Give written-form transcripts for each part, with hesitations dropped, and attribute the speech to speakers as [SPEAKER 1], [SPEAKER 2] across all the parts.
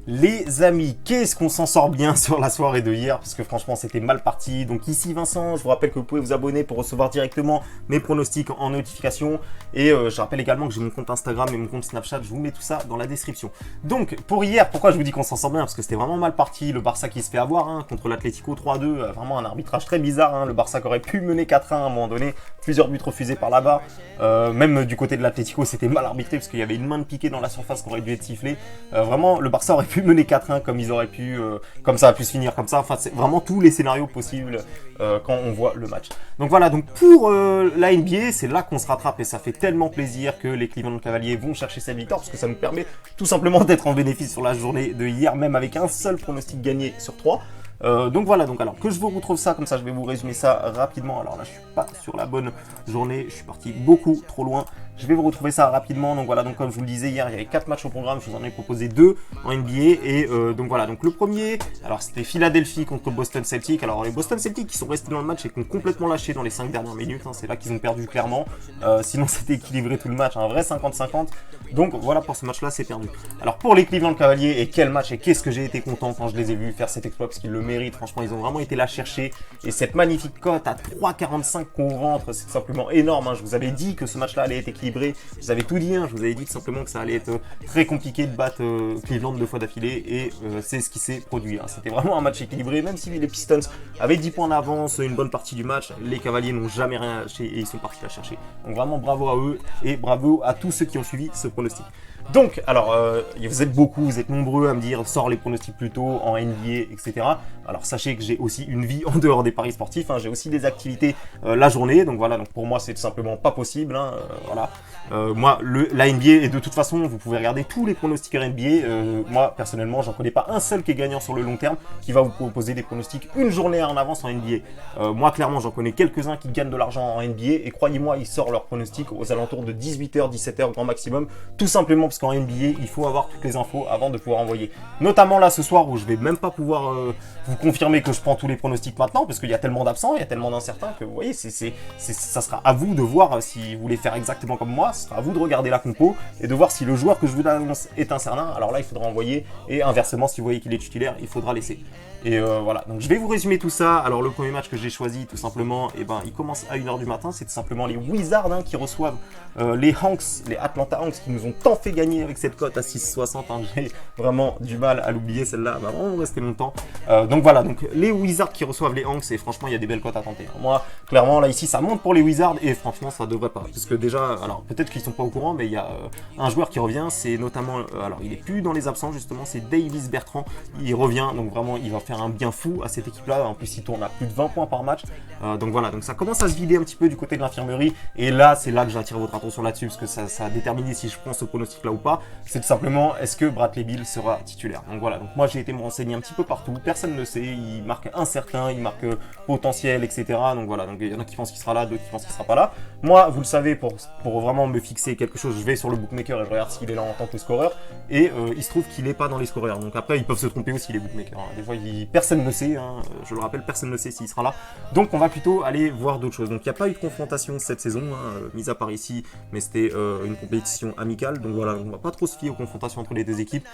[SPEAKER 1] Les amis, qu'est-ce qu'on s'en sort bien sur la soirée de hier, parce que franchement c'était mal parti. Donc ici Vincent, je vous rappelle que vous pouvez vous abonner pour recevoir directement mes pronostics en notification. Et je rappelle également que j'ai mon compte Instagram et mon compte Snapchat, je vous mets tout ça dans la description. Donc pour hier, pourquoi je vous dis qu'on s'en sort bien? Parce que c'était vraiment mal parti, le Barça qui se fait avoir contre l'Atlético 3-2, vraiment un arbitrage très bizarre. Le Barça qui aurait pu mener 4-1 à un moment donné, plusieurs buts refusés par là-bas. Même du côté de l'Atlético c'était mal arbitré parce qu'il y avait une main de piqué dans la surface qui aurait dû être sifflée. Vraiment le Barça aurait pu mener 4-1 comme ils auraient pu, comme ça a pu se finir comme ça. Enfin, c'est vraiment tous les scénarios possibles quand on voit le match. Donc voilà, donc pour la NBA, c'est là qu'on se rattrape et ça fait tellement plaisir que les Cleveland Cavaliers vont chercher cette victoire parce que ça nous permet tout simplement d'être en bénéfice sur la journée de hier, même avec un seul pronostic gagné sur 3. Donc voilà, donc alors que je vous retrouve ça, comme ça je vais vous résumer ça rapidement. Alors là je suis pas sur la bonne journée, je suis parti beaucoup trop loin. Je vais vous retrouver ça rapidement. Donc voilà, donc comme je vous le disais hier, il y avait 4 matchs au programme, je vous en ai proposé 2 en NBA. Et donc voilà, donc le premier, alors c'était Philadelphie contre Boston Celtics. Alors les Boston Celtics qui sont restés dans le match et qui ont complètement lâché dans les 5 dernières minutes, c'est là qu'ils ont perdu clairement. Sinon c'était équilibré tout le match, un vrai 50-50. Donc voilà, pour ce match-là, c'est perdu. Alors pour les Cleveland Cavaliers, et quel match, et qu'est-ce que j'ai été content quand je les ai vus faire cet exploit, parce qu'ils le méritent. Franchement, ils ont vraiment été là chercher. Et cette magnifique cote à 3,45 qu'on rentre, c'est simplement énorme. Je vous avais dit que ce match-là allait être équilibré. Je vous avais tout dit, je vous avais dit tout simplement que ça allait être très compliqué de battre Cleveland 2 fois d'affilée. Et c'est ce qui s'est produit. C'était vraiment un match équilibré. Même si les Pistons avaient 10 points d'avance une bonne partie du match, les Cavaliers n'ont jamais rien lâché et ils sont partis la chercher. Donc vraiment bravo à eux et bravo à tous ceux qui ont suivi ce pronostic. Donc, alors, vous êtes beaucoup, vous êtes nombreux à me dire sors les pronostics plus tôt en NBA, etc. Alors, sachez que j'ai aussi une vie en dehors des paris sportifs. J'ai aussi des activités la journée. Donc voilà, donc pour moi, c'est tout simplement pas possible. Voilà. Moi, la NBA, et de toute façon, vous pouvez regarder tous les pronostiqueurs NBA. Moi, personnellement, j'en connais pas un seul qui est gagnant sur le long terme, qui va vous proposer des pronostics une journée en avance en NBA. Moi, clairement, j'en connais quelques-uns qui gagnent de l'argent en NBA. Et croyez-moi, ils sortent leurs pronostics aux alentours de 18h, 17h grand maximum. Tout simplement parce qu'en NBA, il faut avoir toutes les infos avant de pouvoir envoyer. Notamment là, ce soir, où je vais même pas pouvoir vous confirmer que je prends tous les pronostics maintenant, parce qu'il y a tellement d'absents, il y a tellement d'incertains que vous voyez, ça sera à vous de voir si vous voulez faire exactement comme moi. Ce sera à vous de regarder la compo et de voir si le joueur que je vous annonce est incertain. Alors là, il faudra envoyer, et inversement, si vous voyez qu'il est titulaire, il faudra laisser. Et voilà, donc je vais vous résumer tout ça. Alors le premier match que j'ai choisi, tout simplement, il commence à 1h du matin. C'est tout simplement les Wizards qui reçoivent les Hawks, les Atlanta Hawks, qui nous ont tant fait gagner avec cette cote à 6,60. J'ai vraiment du mal à l'oublier, celle-là va vraiment rester longtemps. Donc voilà, donc les Wizards qui reçoivent les Hawks, et franchement, il y a des belles cotes à tenter. Moi, clairement, là, ici, ça monte pour les Wizards, et franchement, ça devrait pas. Parce que déjà, alors peut-être qu'ils sont pas au courant, mais il y a un joueur qui revient, c'est notamment, alors il est plus dans les absents, justement, c'est Davis Bertrand. Il revient, donc vraiment, il va faire un bien fou à cette équipe-là. En plus, il tourne à plus de 20 points par match. Donc voilà, donc ça commence à se vider un petit peu du côté de l'infirmerie. Et là, c'est là que j'attire votre attention là-dessus, parce que ça a déterminé si je prends ce pronostic-là ou pas. C'est tout simplement, est-ce que Bradley Beal sera titulaire? Donc voilà, donc moi j'ai été me renseigner un petit peu partout. Personne ne le sait. Il marque incertain, il marque potentiel, etc. Donc voilà, donc il y en a qui pensent qu'il sera là, d'autres qui pensent qu'il sera pas là. Moi, vous le savez, pour vraiment me fixer quelque chose, je vais sur le bookmaker et je regarde s'il est là en tant que scoreur. Et il se trouve qu'il n'est pas dans les scoreurs. Donc après, ils peuvent se tromper aussi, les bookmakers. Des fois, personne ne sait, je le rappelle, personne ne sait s'il sera là. Donc on va plutôt aller voir d'autres choses. Donc il n'y a pas eu de confrontation cette saison, mis à part ici, mais c'était une compétition amicale. Donc voilà, on va pas trop se fier aux confrontations entre les deux équipes.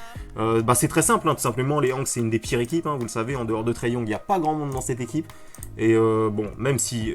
[SPEAKER 1] C'est très simple, tout simplement, les Hawks c'est une des pires équipes, vous le savez, en dehors de Trae Young, il n'y a pas grand monde dans cette équipe. Et bon, même si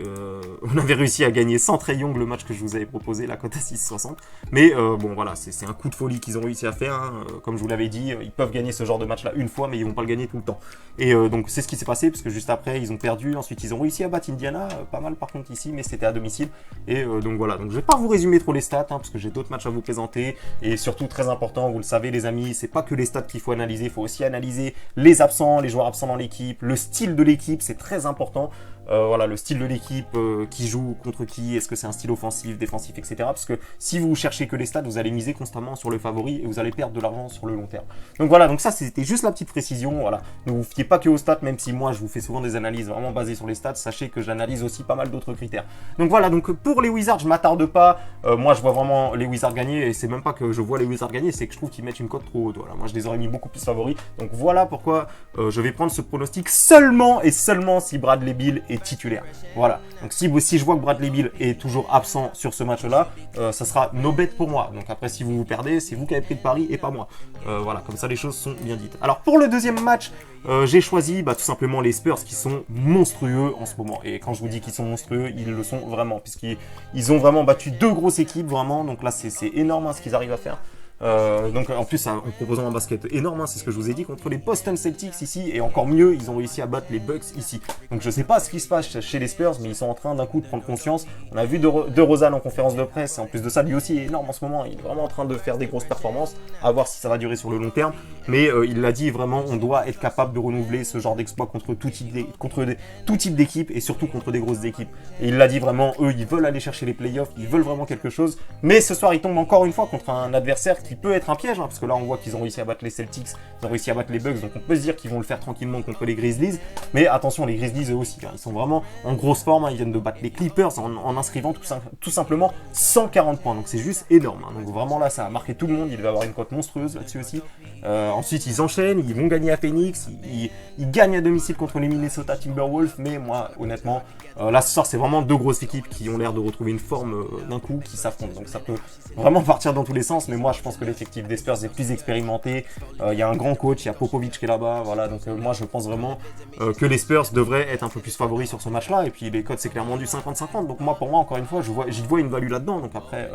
[SPEAKER 1] on avait réussi à gagner sans Trae Young le match que je vous avais proposé, la cote à 6,60. Mais bon voilà, c'est un coup de folie qu'ils ont réussi à faire. Comme je vous l'avais dit, ils peuvent gagner ce genre de match là une fois, mais ils vont pas le gagner tout le temps. Et donc c'est ce qui s'est passé, parce que juste après ils ont perdu, ensuite ils ont réussi à battre Indiana, pas mal par contre ici, mais c'était à domicile. Et donc voilà, donc je vais pas vous résumer trop les stats, parce que j'ai d'autres matchs à vous présenter. Et surtout très important, vous le savez les amis, c'est pas que les stats qu'il faut analyser, il faut aussi analyser les absents, les joueurs absents dans l'équipe, le style de l'équipe, c'est très important. Voilà, le style de l'équipe, qui joue contre qui, est-ce que c'est un style offensif, défensif, etc. Parce que si vous cherchez que les stats, vous allez miser constamment sur le favori et vous allez perdre de l'argent sur le long terme. Donc voilà, donc ça c'était juste la petite précision. Voilà, ne vous fiez pas que aux stats, même si moi je vous fais souvent des analyses vraiment basées sur les stats. Sachez que j'analyse aussi pas mal d'autres critères. Donc voilà, donc pour les Wizards, je m'attarde pas. Moi je vois vraiment les Wizards gagner, et c'est même pas que je vois les Wizards gagner, c'est que je trouve qu'ils mettent une cote trop haute. Voilà, moi je les aurais mis beaucoup plus favoris. Donc voilà pourquoi je vais prendre ce pronostic seulement et seulement si Bradley Beal est est titulaire. Voilà. Donc si je vois que Bradley Beal est toujours absent sur ce match-là, ça sera no bet pour moi. Donc après, si vous vous perdez, c'est vous qui avez pris le pari et pas moi. Voilà, comme ça les choses sont bien dites. Alors pour le deuxième match, j'ai choisi tout simplement les Spurs qui sont monstrueux en ce moment. Et quand je vous dis qu'ils sont monstrueux, ils le sont vraiment, puisqu'ils ont vraiment battu deux grosses équipes, vraiment. Donc là, c'est énorme ce qu'ils arrivent à faire. Donc en plus en proposant un basket énorme, c'est ce que je vous ai dit, contre les Boston Celtics ici, et encore mieux, ils ont réussi à battre les Bucks ici. Donc je sais pas ce qui se passe chez les Spurs, mais ils sont en train d'un coup de prendre conscience. On a vu de Rozan en conférence de presse, et en plus de ça, lui aussi est énorme en ce moment, il est vraiment en train de faire des grosses performances, à voir si ça va durer sur le long terme, mais il l'a dit vraiment, on doit être capable de renouveler ce genre d'exploit contre tout type d'équipe, et surtout contre des grosses équipes. Et il l'a dit vraiment, eux ils veulent aller chercher les playoffs, ils veulent vraiment quelque chose, mais ce soir ils tombent encore une fois contre un adversaire qui peut être un piège, parce que là on voit qu'ils ont réussi à battre les Celtics, ils ont réussi à battre les Bucks, donc on peut se dire qu'ils vont le faire tranquillement contre les Grizzlies, mais attention, les Grizzlies eux aussi, ils sont vraiment en grosse forme, ils viennent de battre les Clippers en inscrivant tout simplement 140 points, donc c'est juste énorme, donc vraiment là ça a marqué tout le monde, il devait avoir une cote monstrueuse là-dessus aussi. Ensuite ils enchaînent, ils vont gagner à Phoenix, ils gagnent à domicile contre les Minnesota Timberwolves, mais moi honnêtement, là ce soir c'est vraiment deux grosses équipes qui ont l'air de retrouver une forme d'un coup, qui s'affrontent, donc ça peut vraiment partir dans tous les sens, mais moi je pense que l'effectif des Spurs est plus expérimenté, il y a un grand coach, il y a Popovic qui est là-bas, voilà, donc moi je pense vraiment que les Spurs devraient être un peu plus favoris sur ce match-là, et puis les codes c'est clairement du 50-50, donc moi pour moi encore une fois j'y vois une value là-dedans, donc après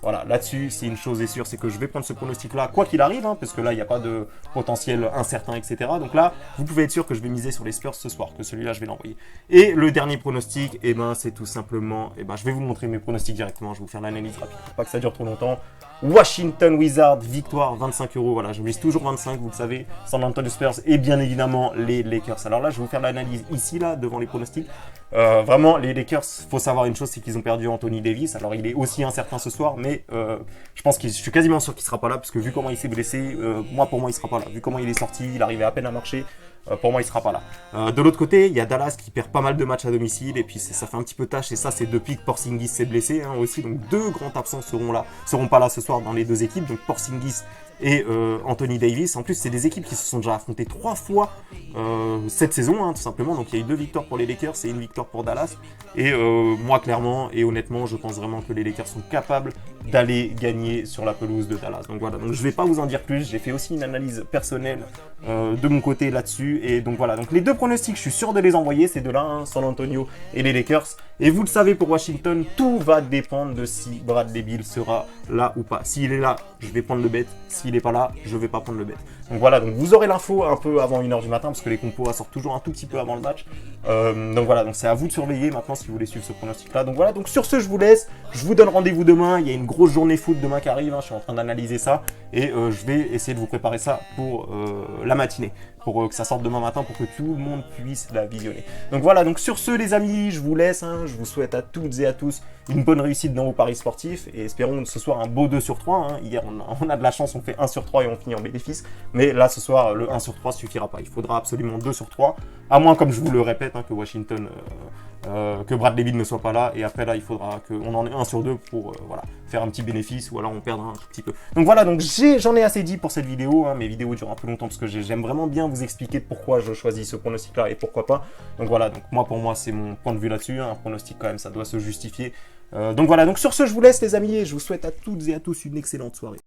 [SPEAKER 1] voilà, là-dessus, c'est une chose est sûre, c'est que je vais prendre ce pronostic-là, quoi qu'il arrive, parce que là, il n'y a pas de potentiel incertain, etc. Donc là, vous pouvez être sûr que je vais miser sur les Spurs ce soir, que celui-là, je vais l'envoyer. Et le dernier pronostic, c'est tout simplement, je vais vous montrer mes pronostics directement, je vais vous faire l'analyse rapide, pour pas que ça dure trop longtemps. Washington Wizards, victoire, 25 €, voilà, je mise toujours 25, vous le savez, San Antonio Spurs et bien évidemment les Lakers. Alors là, je vais vous faire l'analyse ici, là, devant les pronostics. Vraiment, les Lakers, faut savoir une chose, c'est qu'ils ont perdu Anthony Davis. Alors il est aussi incertain ce soir, mais je suis quasiment sûr qu'il sera pas là, parce que vu comment il s'est blessé, pour moi il sera pas là. Vu comment il est sorti, il arrivait à peine à marcher, pour moi il sera pas là. De l'autre côté, il y a Dallas qui perd pas mal de matchs à domicile, et puis ça fait un petit peu tâche, et ça c'est depuis que Porzingis s'est blessé aussi, donc deux grands absents seront pas là ce soir dans les deux équipes, donc Porzingis et Anthony Davis. En plus, c'est des équipes qui se sont déjà affrontées 3 fois cette saison, tout simplement. Donc il y a eu 2 victoires pour les Lakers et 1 victoire pour Dallas. Et moi, clairement et honnêtement, je pense vraiment que les Lakers sont capables d'aller gagner sur la pelouse de Dallas. Donc voilà, donc je vais pas vous en dire plus. J'ai fait aussi une analyse personnelle de mon côté là-dessus. Et donc voilà, donc les deux pronostics, je suis sûr de les envoyer, ces deux-là, San Antonio et les Lakers. Et vous le savez, pour Washington, tout va dépendre de si Bradley Beal sera là ou pas. S'il est là, je vais prendre le bet. S'il n'est pas là, je vais pas prendre le bet. Donc voilà, donc vous aurez l'info un peu avant 1h du matin, parce que les compos sortent toujours un tout petit peu avant le match. Donc voilà, donc c'est à vous de surveiller maintenant si vous voulez suivre ce pronostic-là. Donc voilà, donc sur ce, je vous laisse. Je vous donne rendez-vous demain. Il y a une grosse journée foot demain qui arrive. Je suis en train d'analyser ça. Et je vais essayer de vous préparer ça pour la matinée, pour que ça sorte demain matin, pour que tout le monde puisse la visionner. Donc voilà, donc sur ce les amis, je vous laisse, je vous souhaite à toutes et à tous une bonne réussite dans vos paris sportifs, et espérons ce soir un beau 2 sur 3, Hier on a de la chance, on fait 1 sur 3 et on finit en bénéfice, mais là ce soir le 1 sur 3 suffira pas, il faudra absolument 2 sur 3, à moins, comme je vous le répète, que Washington, que Bradley Beal ne soit pas là, et après là il faudra qu'on en ait 1 sur 2 pour voilà, faire un petit bénéfice, ou alors on perdra un tout petit peu. Donc voilà, donc j'en ai assez dit pour cette vidéo, mes vidéos durent un peu longtemps parce que j'aime vraiment bien vous expliquer pourquoi je choisis ce pronostic là et pourquoi pas. Donc voilà, donc pour moi c'est mon point de vue là-dessus, un pronostic quand même ça doit se justifier. Donc voilà, donc sur ce je vous laisse les amis, et je vous souhaite à toutes et à tous une excellente soirée.